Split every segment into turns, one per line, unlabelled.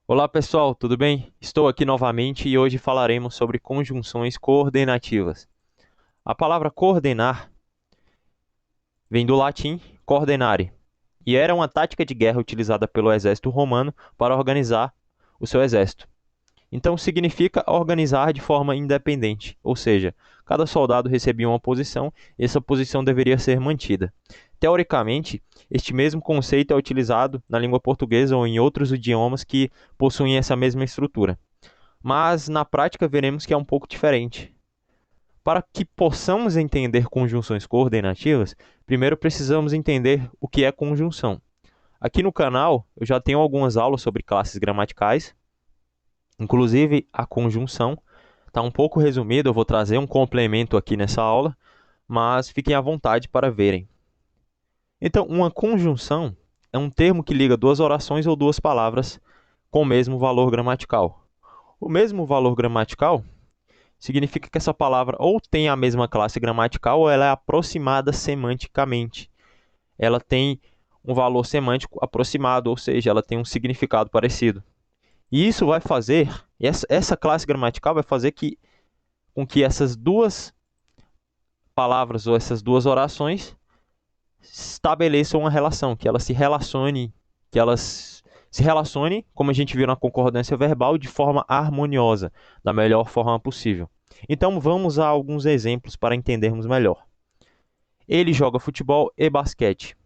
Olá pessoal, tudo bem? Estou aqui novamente e hoje falaremos sobre conjunções coordenativas. A palavra coordenar vem do latim coordinare e era uma tática de guerra utilizada pelo exército romano para organizar o seu exército. Então significa organizar de forma independente, ou seja, cada soldado recebia uma posição e essa posição deveria ser mantida. Teoricamente, este mesmo conceito é utilizado na língua portuguesa ou em outros idiomas que possuem essa mesma estrutura. Mas na prática veremos que é um pouco diferente. Para que possamos entender conjunções coordenativas, primeiro precisamos entender o que é conjunção. Aqui no canal eu já tenho algumas aulas sobre classes gramaticais, inclusive a conjunção. Está um pouco resumido, eu vou trazer um complemento aqui nessa aula, mas fiquem à vontade para verem. Então, uma conjunção é um termo que liga duas orações ou duas palavras com o mesmo valor gramatical. O mesmo valor gramatical significa que essa palavra ou tem a mesma classe gramatical ou ela é aproximada semanticamente. Ela tem um valor semântico aproximado, ou seja, ela tem um significado parecido. E isso vai fazer, essa classe gramatical vai fazer com que essas duas palavras ou essas duas orações estabeleçam uma relação, que elas se relacionem, como a gente viu na concordância verbal, de forma harmoniosa, da melhor forma possível. Então vamos a alguns exemplos para entendermos melhor. Ele joga futebol e basquete.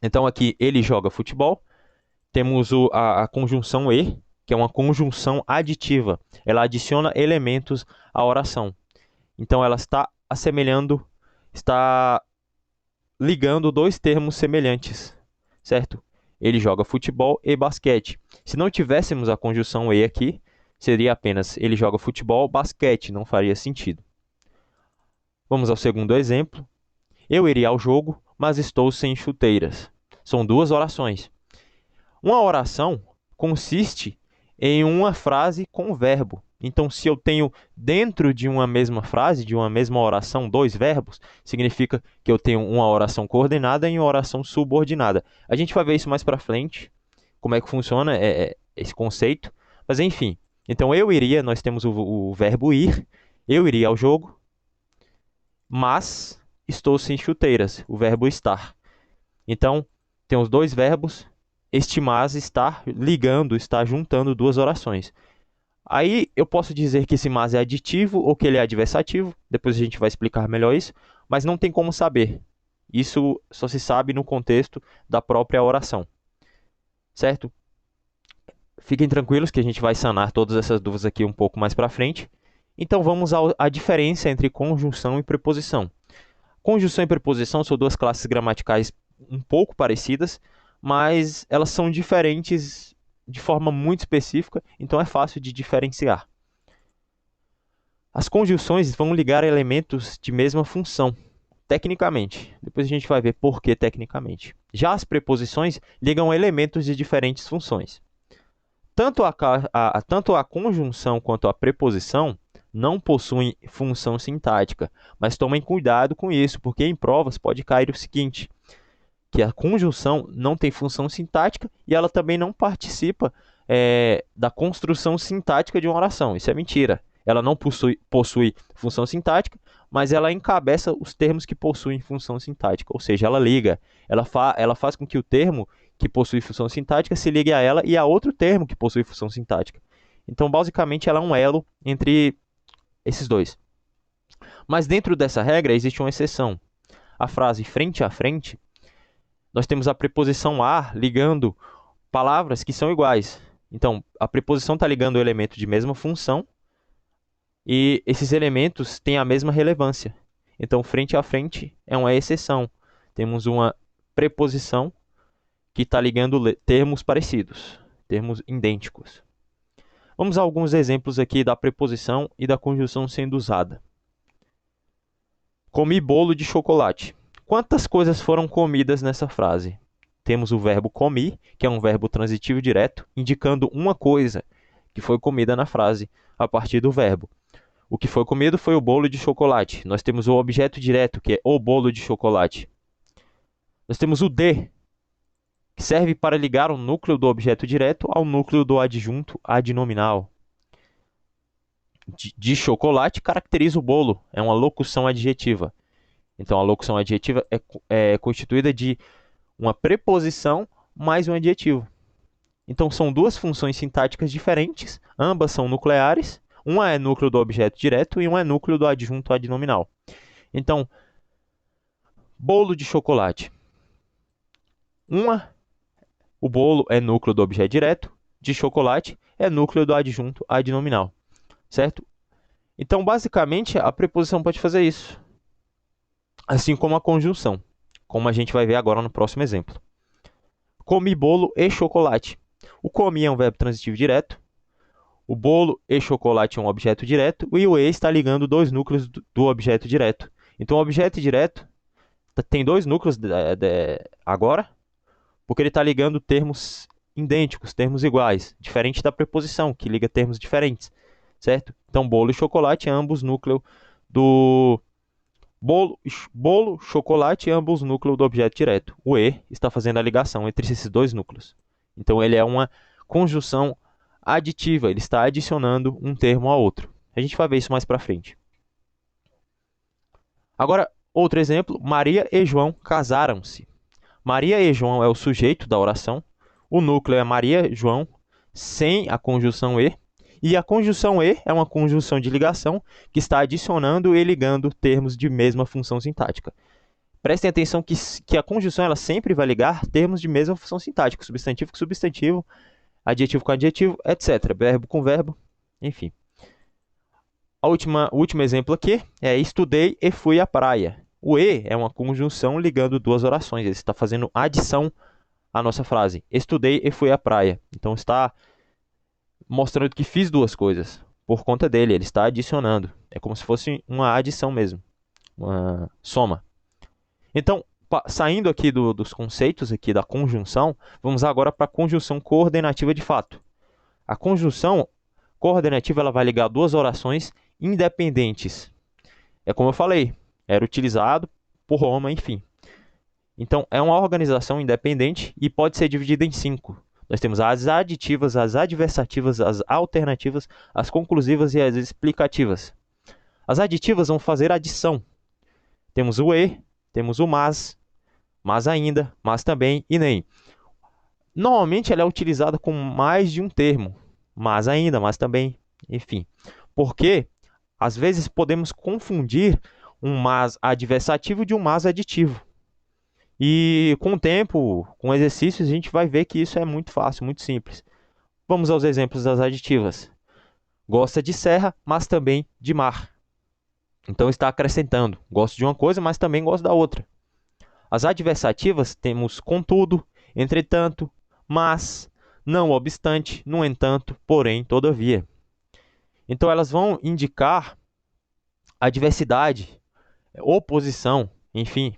Então aqui ele joga futebol, temos a conjunção e, que é uma conjunção aditiva. Ela adiciona elementos à oração. Então ela está assemelhando, está ligando dois termos semelhantes, certo? Ele joga futebol e basquete. Se não tivéssemos a conjunção e aqui, seria apenas ele joga futebol, basquete, não faria sentido. Vamos ao segundo exemplo. Eu iria ao jogo, mas estou sem chuteiras. São duas orações. Uma oração consiste em uma frase com verbo. Então, se eu tenho dentro de uma mesma frase, de uma mesma oração, dois verbos, significa que eu tenho uma oração coordenada e uma oração subordinada. A gente vai ver isso mais para frente, como é que funciona esse conceito. Mas, enfim, então eu iria, nós temos o verbo ir, eu iria ao jogo, mas estou sem chuteiras, o verbo estar. Então, temos dois verbos, este mas está ligando, está juntando duas orações. Aí eu posso dizer que esse mas é aditivo ou que ele é adversativo, depois a gente vai explicar melhor isso, mas não tem como saber. Isso só se sabe no contexto da própria oração, certo? Fiquem tranquilos que a gente vai sanar todas essas dúvidas aqui um pouco mais para frente. Então vamos à diferença entre conjunção e preposição. Conjunção e preposição são duas classes gramaticais um pouco parecidas, mas elas são diferentes de forma muito específica, então é fácil de diferenciar. As conjunções vão ligar elementos de mesma função, tecnicamente. Depois a gente vai ver por que tecnicamente. Já as preposições ligam elementos de diferentes funções. Tanto a conjunção quanto a preposição não possuem função sintática, mas tomem cuidado com isso, porque em provas pode cair o seguinte, que a conjunção não tem função sintática e ela também não participa da construção sintática de uma oração. Isso é mentira. Ela não possui função sintática, mas ela encabeça os termos que possuem função sintática, ou seja, ela liga, ela faz com que o termo que possui função sintática se ligue a ela e a outro termo que possui função sintática. Então, basicamente, ela é um elo entre esses dois. Mas dentro dessa regra existe uma exceção. A frase frente a frente, nós temos a preposição a ligando palavras que são iguais. Então, a preposição está ligando o elemento de mesma função e esses elementos têm a mesma relevância. Então, frente a frente é uma exceção. Temos uma preposição que está ligando termos parecidos, termos idênticos. Vamos a alguns exemplos aqui da preposição e da conjunção sendo usada. Comi bolo de chocolate. Quantas coisas foram comidas nessa frase? Temos o verbo comi, que é um verbo transitivo direto, indicando uma coisa que foi comida na frase a partir do verbo. O que foi comido foi o bolo de chocolate. Nós temos o objeto direto, que é o bolo de chocolate. Nós temos o de, que serve para ligar o núcleo do objeto direto ao núcleo do adjunto adnominal. De chocolate caracteriza o bolo, é uma locução adjetiva. Então, a locução adjetiva é constituída de uma preposição mais um adjetivo. Então, são duas funções sintáticas diferentes, ambas são nucleares, uma é núcleo do objeto direto e uma é núcleo do adjunto adnominal. Então, bolo de chocolate. O bolo é núcleo do objeto direto, de chocolate é núcleo do adjunto adnominal, certo? Então, basicamente, a preposição pode fazer isso, assim como a conjunção, como a gente vai ver agora no próximo exemplo. Comi bolo e chocolate. O comi é um verbo transitivo direto, o bolo e chocolate é um objeto direto, e o e está ligando dois núcleos do objeto direto. Então, o objeto direto tem dois núcleos agora, porque ele está ligando termos idênticos, termos iguais, diferente da preposição, que liga termos diferentes, certo? Então, bolo e chocolate, ambos núcleo do bolo, chocolate, ambos núcleo do objeto direto. O e está fazendo a ligação entre esses dois núcleos. Então, ele é uma conjunção aditiva, ele está adicionando um termo a outro. A gente vai ver isso mais para frente. Agora, outro exemplo, Maria e João casaram-se. Maria e João é o sujeito da oração, o núcleo é Maria, João, sem a conjunção e a conjunção e é uma conjunção de ligação que está adicionando e ligando termos de mesma função sintática. Prestem atenção que a conjunção ela sempre vai ligar termos de mesma função sintática, substantivo com substantivo, adjetivo com adjetivo, etc. Verbo com verbo, enfim. O último exemplo aqui é estudei e fui à praia. O e é uma conjunção ligando duas orações. Ele está fazendo adição à nossa frase. Estudei e fui à praia. Então, está mostrando que fiz duas coisas por conta dele. Ele está adicionando. É como se fosse uma adição mesmo. Uma soma. Então, saindo aqui dos conceitos aqui da conjunção, vamos agora para a conjunção coordenativa de fato. A conjunção coordenativa ela vai ligar duas orações independentes. É como eu falei, era utilizado por Roma, enfim. Então, é uma organização independente e pode ser dividida em 5. Nós temos as aditivas, as adversativas, as alternativas, as conclusivas e as explicativas. As aditivas vão fazer adição. Temos o e, temos o mas ainda, mas também e nem. Normalmente, ela é utilizada com mais de um termo. Mas ainda, mas também, enfim. Porque, às vezes, podemos confundir um mas adversativo de um mas aditivo. E com o tempo, com exercícios, a gente vai ver que isso é muito fácil, muito simples. Vamos aos exemplos das aditivas. Gosta de serra, mas também de mar. Então está acrescentando. Gosto de uma coisa, mas também gosto da outra. As adversativas temos contudo, entretanto, mas, não obstante, no entanto, porém, todavia. Então elas vão indicar a diversidade, oposição, enfim.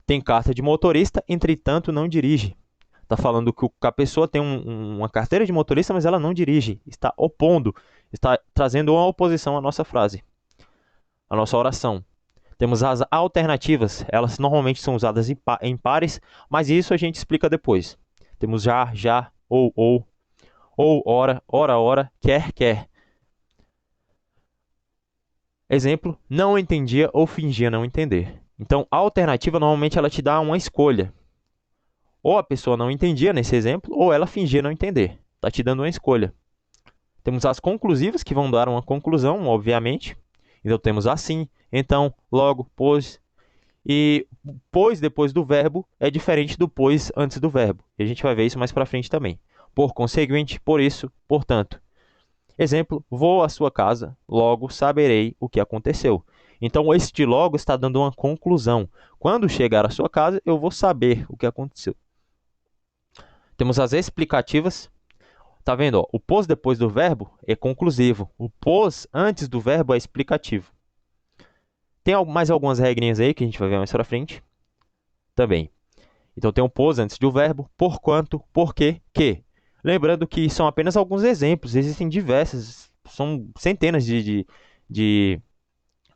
Tem carta de motorista, entretanto não dirige. Está falando que a pessoa tem uma carteira de motorista, mas ela não dirige. Está opondo, está trazendo uma oposição à nossa frase, à nossa oração. Temos as alternativas, elas normalmente são usadas em pares, mas isso a gente explica depois. Temos já, ou, ora, quer. Exemplo, não entendia ou fingia não entender. Então, a alternativa normalmente ela te dá uma escolha. Ou a pessoa não entendia nesse exemplo, ou ela fingia não entender. Está te dando uma escolha. Temos as conclusivas, que vão dar uma conclusão, obviamente. Então, temos assim, então, logo, pois. E pois depois do verbo é diferente do pois antes do verbo. E a gente vai ver isso mais para frente também. Por conseguinte, por isso, portanto. Exemplo, vou à sua casa, logo saberei o que aconteceu. Então, este logo está dando uma conclusão. Quando chegar à sua casa, eu vou saber o que aconteceu. Temos as explicativas. Tá vendo? Ó? O pôs depois do verbo é conclusivo. O pôs antes do verbo é explicativo. Tem mais algumas regrinhas aí que a gente vai ver mais para frente. Também. Então, tem o pôs antes do verbo, porquanto, porquê, que. Lembrando que são apenas alguns exemplos. Existem diversas, são centenas de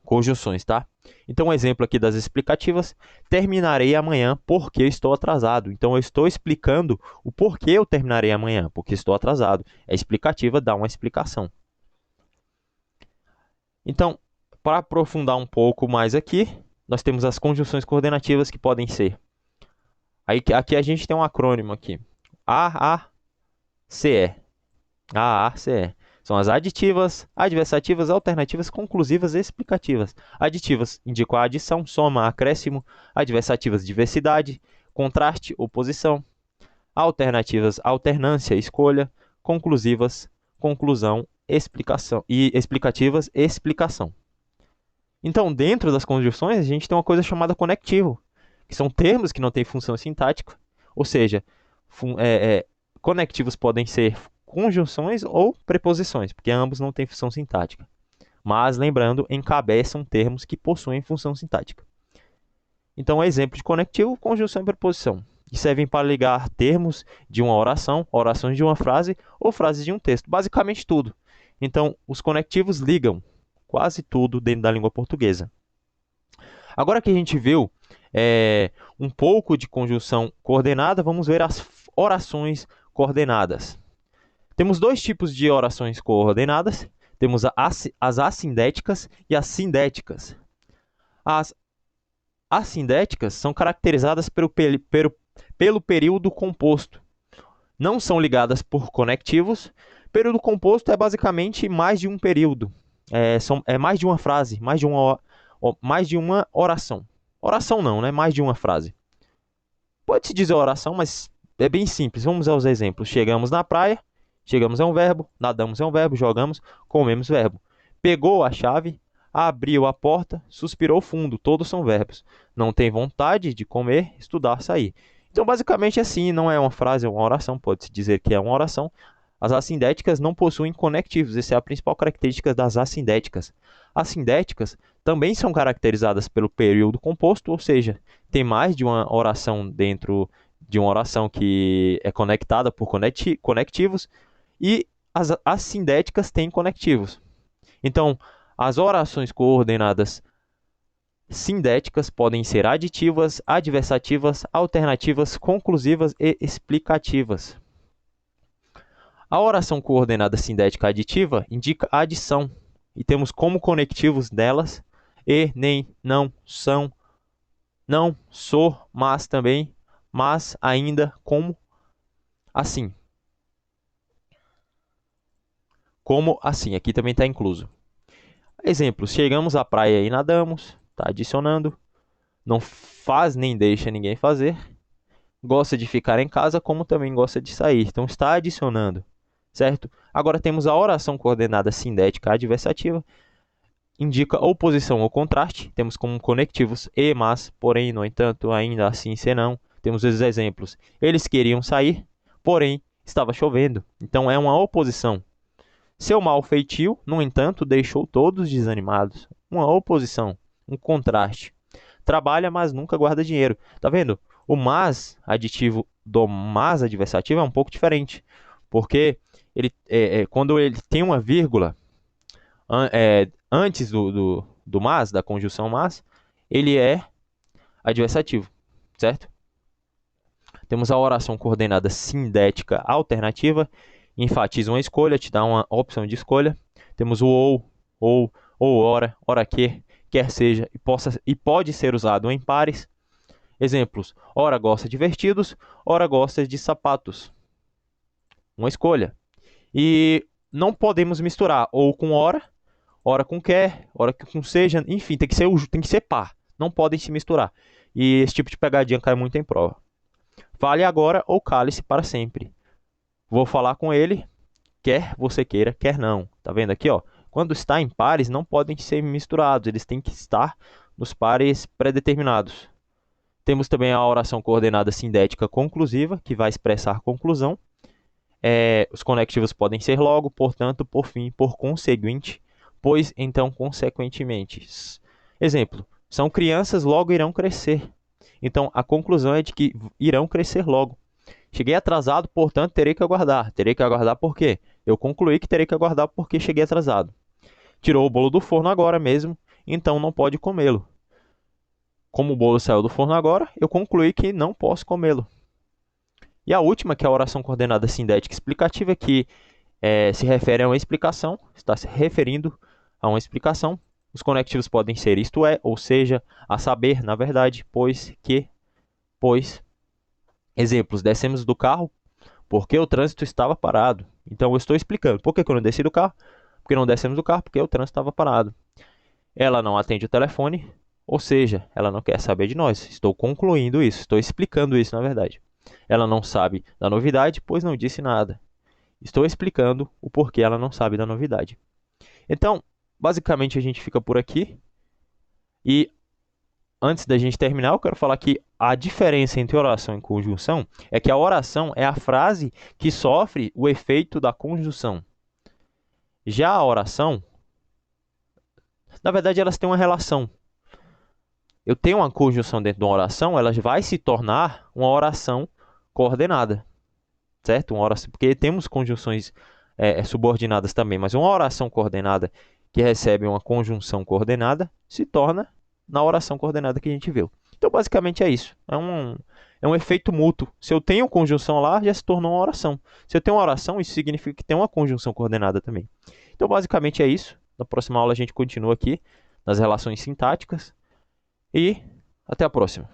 conjunções, tá? Então, um exemplo aqui das explicativas: terminarei amanhã porque estou atrasado. Então, eu estou explicando o porquê eu terminarei amanhã, porque estou atrasado. É explicativa, dá uma explicação. Então, para aprofundar um pouco mais aqui, nós temos as conjunções coordenativas que podem ser. Aqui a gente tem um acrônimo aqui. AACE. AACE. São as aditivas, adversativas, alternativas, conclusivas e explicativas. Aditivas indicam a adição, soma, acréscimo. Adversativas, diversidade, contraste, oposição. Alternativas, alternância, escolha. Conclusivas, conclusão, explicação. E explicativas, explicação. Então, dentro das conjunções, a gente tem uma coisa chamada conectivo, que são termos que não têm função sintática, ou seja, conectivos podem ser conjunções ou preposições, porque ambos não têm função sintática. Mas, lembrando, encabeçam termos que possuem função sintática. Então, exemplo de conectivo: conjunção e preposição, que servem para ligar termos de uma oração, orações de uma frase ou frases de um texto, basicamente tudo. Então, os conectivos ligam quase tudo dentro da língua portuguesa. Agora que a gente viu um pouco de conjunção coordenada, vamos ver as orações coordenadas. Temos dois tipos de orações coordenadas. Temos as assindéticas e as sindéticas. As assindéticas são caracterizadas pelo período composto. Não são ligadas por conectivos. Período composto é basicamente mais de um período. É mais de uma frase, mais de uma oração. Oração não, né? Mais de uma frase. Pode-se dizer oração, mas é bem simples. Vamos aos exemplos. Chegamos na praia. Chegamos é um verbo, nadamos é um verbo, jogamos, comemos verbo. Pegou a chave, abriu a porta, suspirou fundo, todos são verbos. Não tem vontade de comer, estudar, sair. Então, basicamente assim, não é uma frase, é uma oração, pode-se dizer que é uma oração. As assindéticas não possuem conectivos, essa é a principal característica das assindéticas. As sindéticas também são caracterizadas pelo período composto, ou seja, tem mais de uma oração dentro de uma oração que é conectada por conectivos, e as assindéticas têm conectivos. Então, as orações coordenadas sindéticas podem ser aditivas, adversativas, alternativas, conclusivas e explicativas. A oração coordenada sindética aditiva indica a adição, e temos como conectivos delas e, nem, não, são, não, sou, mas também, mas, ainda, como, assim. Como assim? Aqui também está incluso. Exemplos: chegamos à praia e nadamos. Está adicionando. Não faz nem deixa ninguém fazer. Gosta de ficar em casa, como também gosta de sair. Então, está adicionando. Certo? Agora temos a oração coordenada sindética adversativa. Indica oposição ou contraste. Temos como conectivos e, mas, porém, no entanto, ainda assim, senão. Temos os exemplos: eles queriam sair, porém, estava chovendo. Então, é uma oposição. Seu mau feitio, no entanto, deixou todos desanimados. Uma oposição, um contraste. Trabalha, mas nunca guarda dinheiro. Tá vendo? O mas aditivo do mas adversativo é um pouco diferente, porque quando ele tem uma vírgula antes do mas, da conjunção mas, ele é adversativo, certo? Temos a oração coordenada sindética alternativa. Enfatiza uma escolha, te dá uma opção de escolha. Temos o ou, ora que, quer seja, e pode ser usado em pares. Exemplos: ora gosta de vestidos, ora gosta de sapatos. Uma escolha. E não podemos misturar ou com ora com quer, ora com seja, enfim, tem que ser par. Não podem se misturar. E esse tipo de pegadinha cai muito em prova. Fale agora ou cale-se para sempre. Vou falar com ele, quer você queira, quer não. Tá vendo aqui, ó? Quando está em pares, não podem ser misturados, eles têm que estar nos pares pré-determinados. Temos também a oração coordenada sindética conclusiva, que vai expressar conclusão. Os conectivos podem ser logo, portanto, por fim, por conseguinte, pois, então, consequentemente. Exemplo: são crianças, logo irão crescer. Então, a conclusão é de que irão crescer logo. Cheguei atrasado, portanto, terei que aguardar. Terei que aguardar por quê? Eu concluí que terei que aguardar porque cheguei atrasado. Tirou o bolo do forno agora mesmo, então não pode comê-lo. Como o bolo saiu do forno agora, eu concluí que não posso comê-lo. E a última, que é a oração coordenada sindética explicativa, que se refere a uma explicação, está se referindo a uma explicação. Os conectivos podem ser isto é, ou seja, a saber, na verdade, pois, que, pois. Exemplos: descemos do carro porque o trânsito estava parado. Então eu estou explicando por que eu não desci do carro, porque não descemos do carro, porque o trânsito estava parado. Ela não atende o telefone, ou seja, ela não quer saber de nós. Estou concluindo isso, estou explicando isso, na verdade. Ela não sabe da novidade, pois não disse nada. Estou explicando o porquê ela não sabe da novidade. Então, basicamente a gente fica por aqui. E antes da gente terminar, eu quero falar que a diferença entre oração e conjunção é que a oração é a frase que sofre o efeito da conjunção. Já a oração, na verdade, elas têm uma relação. Eu tenho uma conjunção dentro de uma oração, ela vai se tornar uma oração coordenada, certo? Uma oração, porque temos conjunções subordinadas também, mas uma oração coordenada que recebe uma conjunção coordenada se torna na oração coordenada que a gente viu. Então, basicamente é isso. É um efeito mútuo. Se eu tenho conjunção lá, já se tornou uma oração. Se eu tenho uma oração, isso significa que tem uma conjunção coordenada também. Então, basicamente é isso. Na próxima aula a gente continua aqui nas relações sintáticas. E até a próxima.